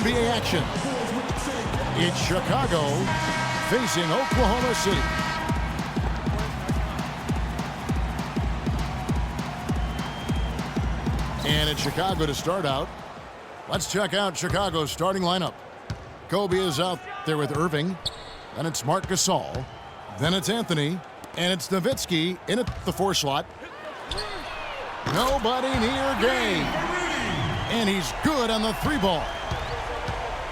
NBA action. It's Chicago facing Oklahoma City. And it's Chicago to start out. Let's check out Chicago's starting lineup. Kobe is out there with Irving. Then it's Marc Gasol. Then it's Anthony. And it's Nowitzki in at the 4 slot. Nobody near game. And he's good on the 3 ball.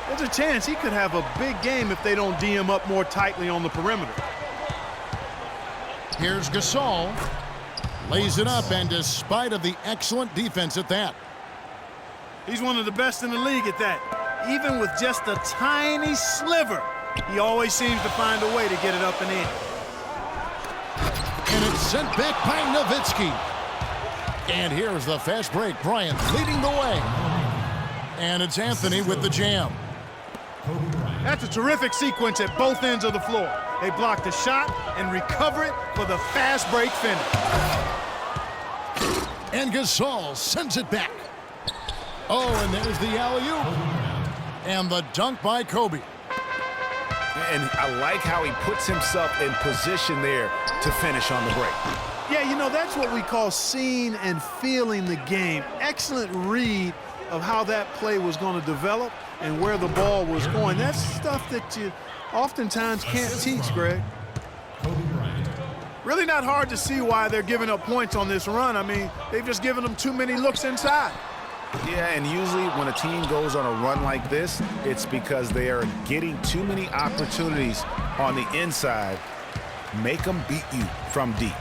There's a chance he could have a big game if they don't D him up more tightly on the perimeter. Here's Gasol. Lays it up, and despite of the excellent defense at that. He's one of the best in the league at that. Even with just a tiny sliver, he always seems to find a way to get it up and in. And it's sent back by Nowitzki. And here's the fast break. Bryant leading the way. And it's Anthony with the jam. That's a terrific sequence at both ends of the floor. They block the shot and recover it for the fast break finish. And Gasol sends it back. Oh, and there's the alley-oop. And the dunk by Kobe. And I like how he puts himself in position there to finish on the break. Yeah, you know, that's what we call seeing and feeling the game. Excellent read of how that play was going to develop and where the ball was going. That's stuff that you oftentimes can't teach, Greg. Really not hard to see why they're giving up points on this run. I mean, they've just given them too many looks inside. Yeah, and usually when a team goes on a run like this, it's because they are getting too many opportunities on the inside. Make them beat you from deep.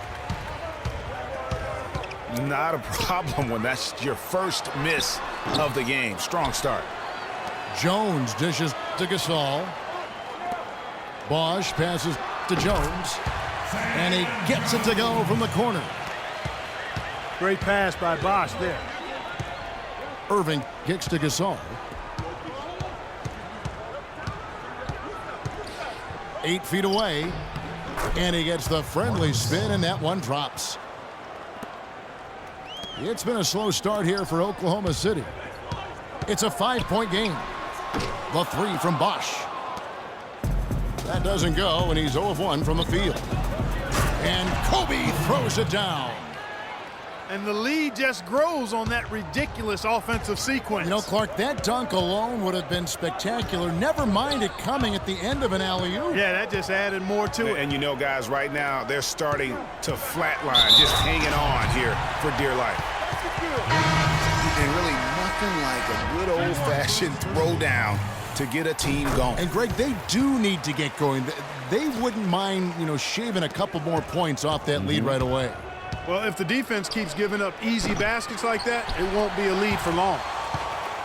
Not a problem when that's your first miss of the game. Strong start. Jones dishes to Gasol. Bosch passes to Jones. And he gets it to go from the corner. Great pass by Bosch there. Irving kicks to Gasol. 8 feet away. And he gets the friendly spin, and that one drops. It's been a slow start here for Oklahoma City. It's a 5-point game. The 3 from Bosch. That doesn't go, and he's 0 of 1 from the field. And Kobe throws it down. And the lead just grows on that ridiculous offensive sequence. You know, Clark, that dunk alone would have been spectacular. Never mind it coming at the end of an alley-oop. Yeah, that just added more to it. And you know, guys, right now, they're starting to flatline, just hanging on here for dear life. And really nothing like a good old-fashioned throwdown to get a team going. And, Greg, they do need to get going. They wouldn't mind, you know, shaving a couple more points off that lead right away. Well, if the defense keeps giving up easy baskets like that, it won't be a lead for long.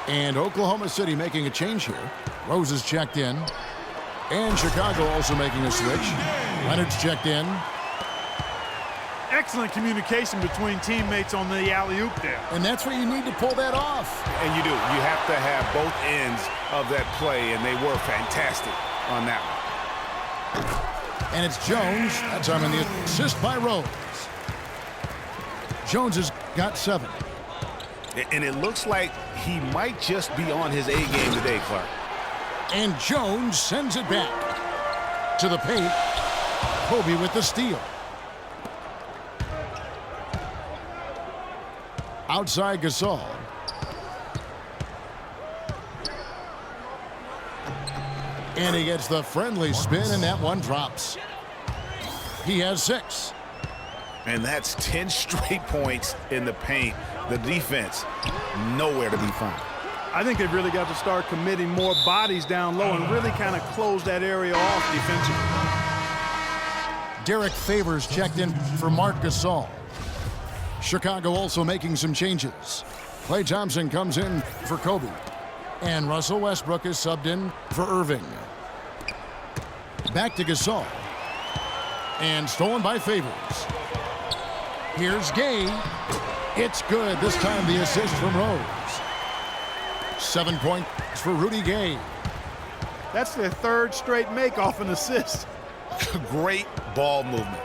And Oklahoma City making a change here. Rose is checked in. And Chicago also making a switch. Leonard's checked in. Excellent communication between teammates on the alley-oop there. And that's what you need to pull that off. And you do. You have to have both ends of that play, and they were fantastic on that one. And it's Jones. That's on the assist by Rose. Jones has got 7. And it looks like he might just be on his A game today, Clark. And Jones sends it back to the paint. Kobe with the steal. Outside Gasol. And he gets the friendly spin, and that one drops. He has 6. And that's 10 straight points in the paint. The defense, nowhere to be found. I think they've really got to start committing more bodies down low and really kind of close that area off defensively. Derek Favors checked in for Marc Gasol. Chicago also making some changes. Klay Thompson comes in for Kobe. And Russell Westbrook is subbed in for Irving. Back to Gasol. And stolen by Favors. Here's Gay. It's good. This time the assist from Rose. 7 points for Rudy Gay. That's their 3rd straight make off an assist. Great ball movement.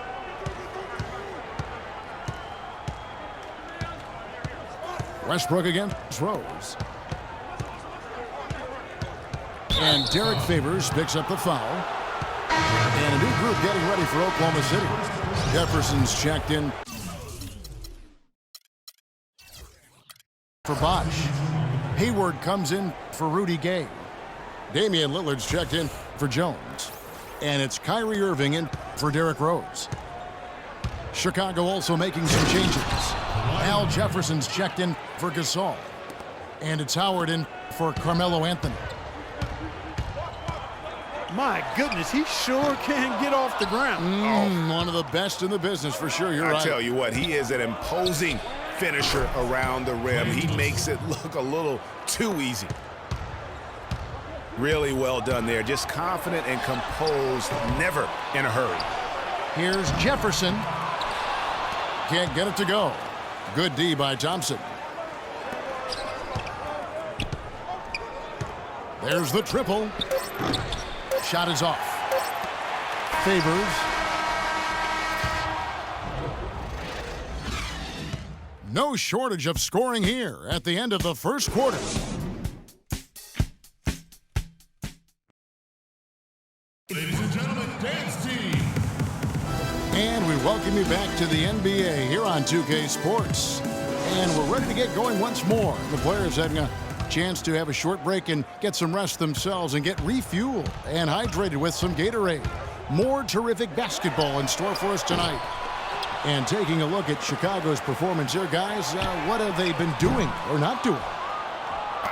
Westbrook against Rose. And Derek Favors picks up the foul. And a new group getting ready for Oklahoma City. Jefferson's checked in for Bosch. Hayward comes in for Rudy Gay. Damian Lillard's checked in for Jones. And it's Kyrie Irving in for Derrick Rose. Chicago also making some changes. Al Jefferson's checked in for Gasol. And it's Howard in for Carmelo Anthony. My goodness, he sure can get off the ground. One of the best in the business for sure. You're right. I tell you what, he is an imposing finisher around the rim. He makes it look a little too easy. Really well done there. Just confident and composed, never in a hurry. Here's Jefferson. Can't get it to go. Good D by Thompson. There's the triple. Shot is off. Favors. No shortage of scoring here at the end of the first quarter. Ladies and gentlemen, dance team. And we welcome you back to the NBA here on 2K Sports. And we're ready to get going once more. The players having a chance to have a short break and get some rest themselves and get refueled and hydrated with some Gatorade. More terrific basketball in store for us tonight. And taking a look at Chicago's performance here, guys, what have they been doing or not doing?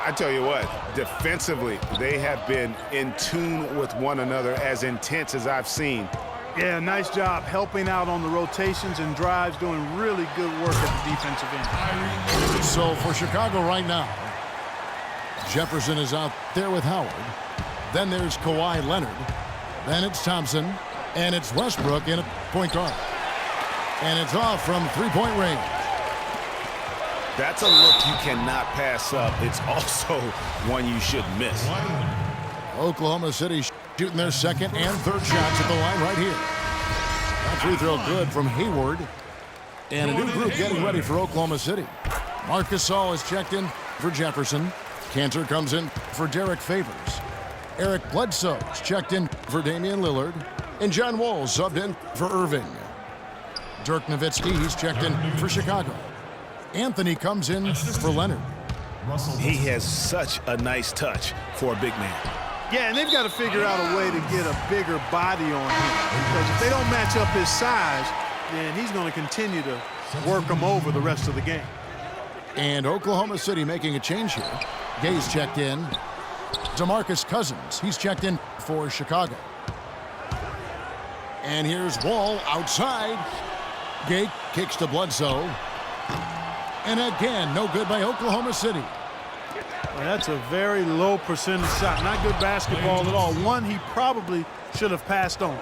I tell you what, defensively, they have been in tune with one another, as intense as I've seen. Yeah, nice job helping out on the rotations and drives, doing really good work at the defensive end. So for Chicago right now, Jefferson is out there with Howard. Then there's Kawhi Leonard. Then it's Thompson. And it's Westbrook in a point guard. And it's off from three-point range. That's a look you cannot pass up. It's also one you should miss. Oklahoma City shooting their second and third shots at the line right here. That free throw good from Hayward. And a new group getting ready for Oklahoma City. Marc Gasol is checked in for Jefferson. Cantor comes in for Derek Favors. Eric Bledsoe is checked in for Damian Lillard. And John Wall subbed in for Irving. Dirk Nowitzki, he's checked in for Chicago. Anthony comes in for Leonard. He has such a nice touch for a big man. Yeah, and they've got to figure out a way to get a bigger body on him. Because if they don't match up his size, then he's going to continue to work him over the rest of the game. And Oklahoma City making a change here. Gay's checked in. DeMarcus Cousins, he's checked in for Chicago. And here's Wall outside. Gay kicks to Bledsoe. And again, no good by Oklahoma City. Well, that's a very low percentage shot. Not good basketball at all. One he probably should have passed on.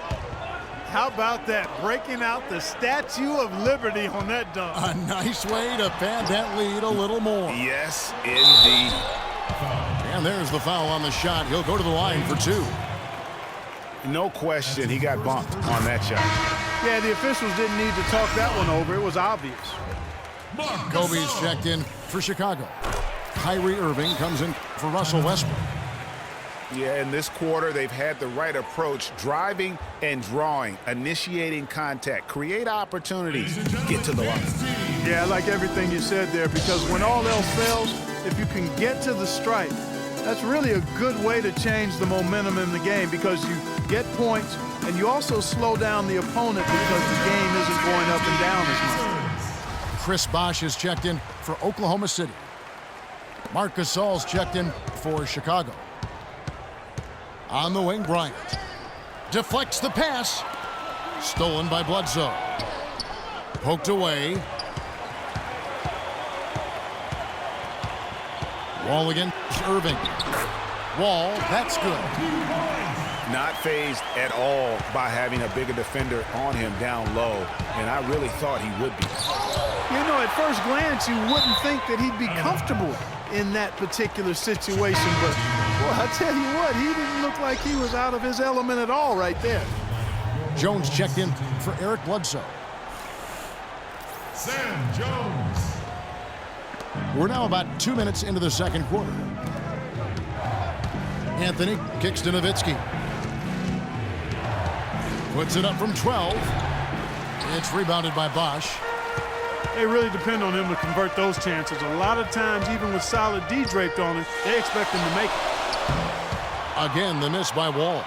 How about that? Breaking out the Statue of Liberty on that dunk. A nice way to pad that lead a little more. Yes, indeed. And there's the foul on the shot. He'll go to the line for two. No question, he got bumped on that shot. Yeah, the officials didn't need to talk that one over. It was obvious. Kobe's checked in for Chicago. Kyrie Irving comes in for Russell Westbrook. Yeah, in this quarter, they've had the right approach, driving and drawing, initiating contact, create opportunities, get to the line. Yeah, I like everything you said there, because when all else fails, if you can get to the stripe, that's really a good way to change the momentum in the game, because you get points and you also slow down the opponent because the game isn't going up and down as much. Chris Bosh is checked in for Oklahoma City. Marc Gasol's checked in for Chicago. On the wing, Bryant. Deflects the pass. Stolen by Bledsoe. Poked away. Wall against Irving. Wall, that's good. Not fazed at all by having a bigger defender on him down low, and I really thought he would be. You know, at first glance, you wouldn't think that he'd be comfortable in that particular situation, but, well, I tell you what, he didn't look like he was out of his element at all right there. Jones checked in for Eric Bledsoe. Sam Jones. We're now about 2 minutes into the second quarter. Anthony kicks to Nowitzki. Puts it up from 12. It's rebounded by Bosch. They really depend on him to convert those chances. A lot of times, even with solid D draped on him, they expect him to make it. Again, the miss by Wall.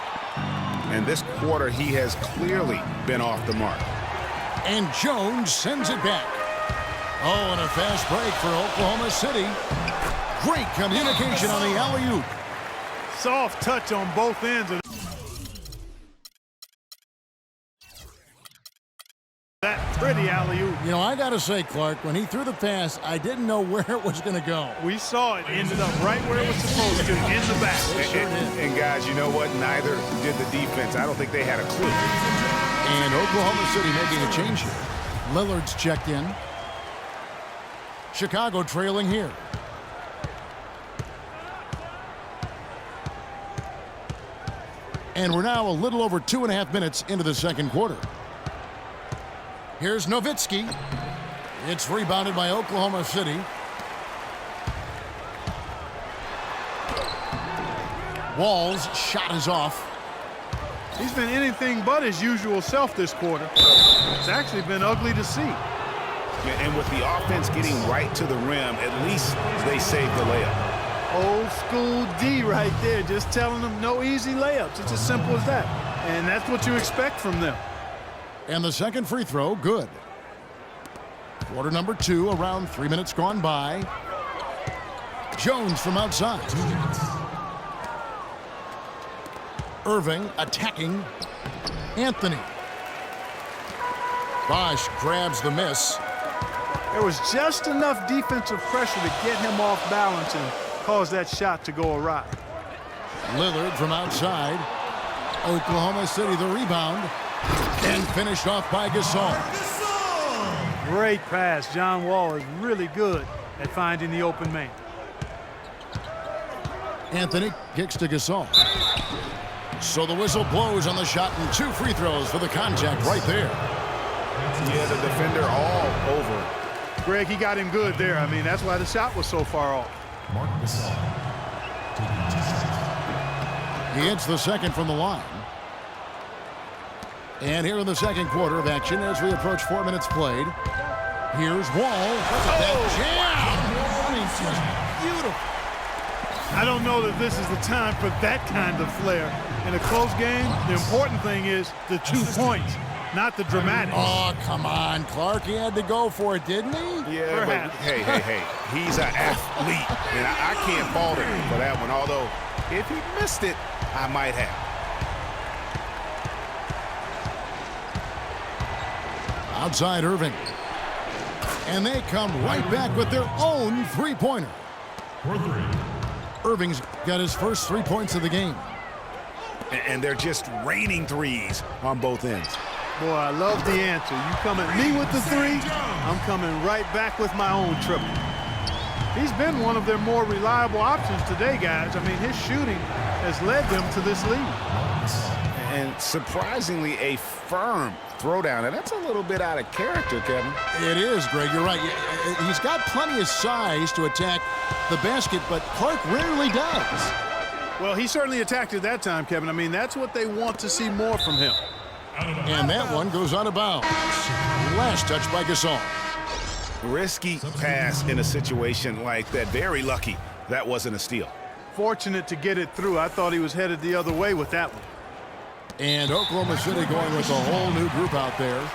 And this quarter, he has clearly been off the mark. And Jones sends it back. Oh, and a fast break for Oklahoma City. Great communication on the alley-oop. Soft touch on both ends of that pretty alley-oop. You know, I got to say, Clark, when he threw the pass, I didn't know where it was going to go. We saw it ended up right where it was supposed to, in the back. And guys, you know what? Neither did the defense. I don't think they had a clue. And Oklahoma City making a change here. Lillard's checked in. Chicago trailing here. And we're now a little over 2.5 minutes into the second quarter. Here's Nowitzki. It's rebounded by Oklahoma City. Wall's shot is off. He's been anything but his usual self this quarter. It's actually been ugly to see. And with the offense getting right to the rim, at least they saved the layup. Old school D right there, just telling them no easy layups. It's as simple as that. And that's what you expect from them. And the second free throw, good. Quarter number 2, around 3 minutes gone by. Jones from outside. Irving attacking. Anthony. Bosch grabs the miss. There was just enough defensive pressure to get him off balance and cause that shot to go awry. Lillard from outside. Oklahoma City the rebound. And finished off by Gasol. Great pass. John Wall is really good at finding the open man. Anthony kicks to Gasol. So the whistle blows on the shot and 2 free throws for the contact right there. Yeah, the defender all over it. Greg, he got him good there. I mean, that's why the shot was so far off. He hits the second from the line. And here in the second quarter of action as we approach 4 minutes played. Here's Wall. That jam! Just beautiful. I don't know that this is the time for that kind of flair. In a close game, the important thing is the 2 points, not the dramatics. Oh, come on, Clark. He had to go for it, didn't he? Yeah, but hey. He's an athlete, and I can't fault him for that one. Although, if he missed it, I might have. Outside Irving. And they come right back with their own three-pointer. Irving's got his first 3 points of the game. And they're just raining threes on both ends. Boy, I love the answer. You come at me with the 3, I'm coming right back with my own triple. He's been one of their more reliable options today, guys. I mean, his shooting has led them to this lead. And surprisingly, a firm throwdown. And that's a little bit out of character, Kevin. It is, Greg. You're right. He's got plenty of size to attack the basket, but Clark rarely does. Well, he certainly attacked it that time, Kevin. I mean, that's what they want to see more from him. And that one goes out of bounds. Last touch by Gasol. Risky pass in a situation like that. Very lucky that wasn't a steal. Fortunate to get it through. I thought he was headed the other way with that one. And Oklahoma City going with a whole new group out there.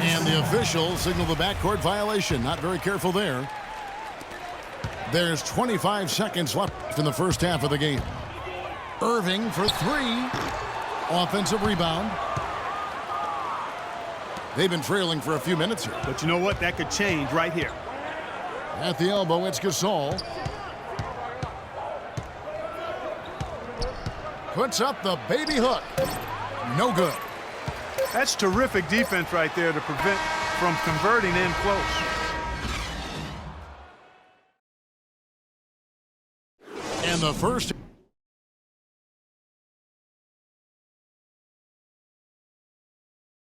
And the officials signal the backcourt violation. Not very careful there. There's 25 seconds left in the first half of the game. Irving for 3. Offensive rebound. They've been trailing for a few minutes here. But you know what? That could change right here. At the elbow, it's Gasol. Puts up the baby hook. No good. That's terrific defense right there to prevent from converting in close. And the first